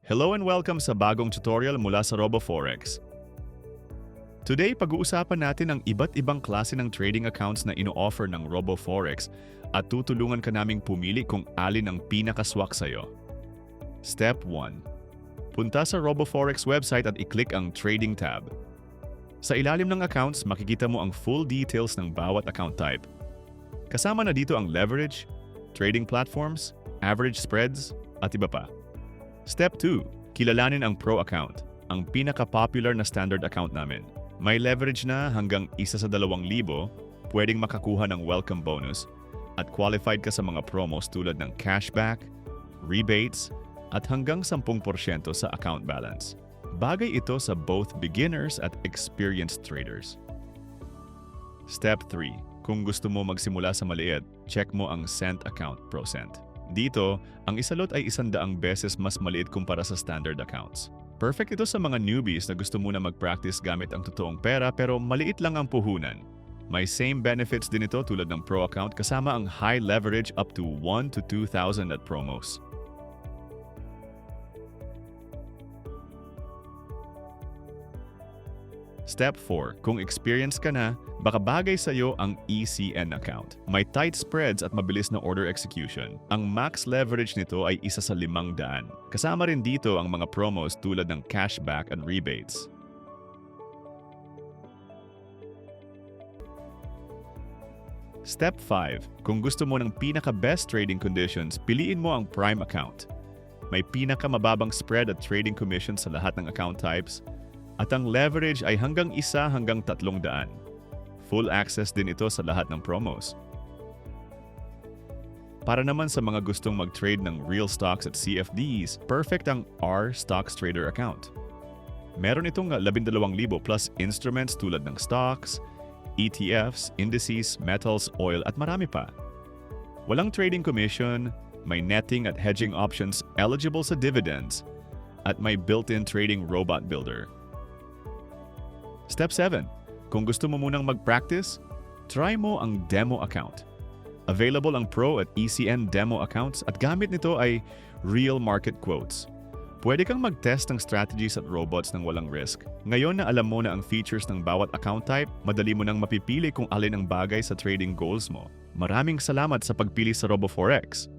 Hello and welcome sa bagong tutorial mula sa RoboForex. Today, pag-uusapan natin ang iba't ibang klase ng trading accounts na ino-offer ng RoboForex at tutulungan ka naming pumili kung alin ang pinakaswak sa'yo. Step 1. Punta sa RoboForex website at i-click ang Trading tab. Sa ilalim ng accounts, makikita mo ang full details ng bawat account type. Kasama na dito ang leverage, trading platforms, average spreads, at iba pa. Step 2. Kilalanin ang Pro account, ang pinaka-popular na standard account namin. May leverage na hanggang 1 sa 2,000, pwedeng makakuha ng welcome bonus, at qualified ka sa mga promos tulad ng cashback, rebates, at hanggang 10% sa account balance. Bagay ito sa both beginners at experienced traders. Step 3. Kung gusto mo magsimula sa maliit, check mo ang Cent account %. Dito, ang isalot ay 100 beses mas maliit kumpara sa standard accounts. Perfect ito sa mga newbies na gusto muna mag-practice gamit ang totoong pera pero maliit lang ang puhunan. May same benefits din ito tulad ng Pro account kasama ang high leverage up to 1 to 2,000 at promos. Step 4. Kung experienced ka na, baka bagay sa'yo ang ECN account. May tight spreads at mabilis na order execution. Ang max leverage nito ay 1 sa 500. Kasama rin dito ang mga promos tulad ng cashback and rebates. Step 5. Kung gusto mo ng pinaka-best trading conditions, piliin mo ang Prime account. May pinaka-mababang spread at trading commission sa lahat ng account types. At ang leverage ay hanggang 1 hanggang 300. Full access din ito sa lahat ng promos. Para naman sa mga gustong mag-trade ng real stocks at CFDs, perfect ang R Stocks Trader account. Meron itong 12,000 plus instruments tulad ng stocks, ETFs, indices, metals, oil at marami pa. Walang trading commission, may netting at hedging options eligible sa dividends, at may built-in trading robot builder. Step 7. Kung gusto mo munang mag-practice, try mo ang demo account. Available ang Pro at ECN demo accounts at gamit nito ay real market quotes. Pwede kang mag-test ng strategies at robots ng walang risk. Ngayon na alam mo na ang features ng bawat account type, madali mo nang mapipili kung alin ang bagay sa trading goals mo. Maraming salamat sa pagpili sa RoboForex.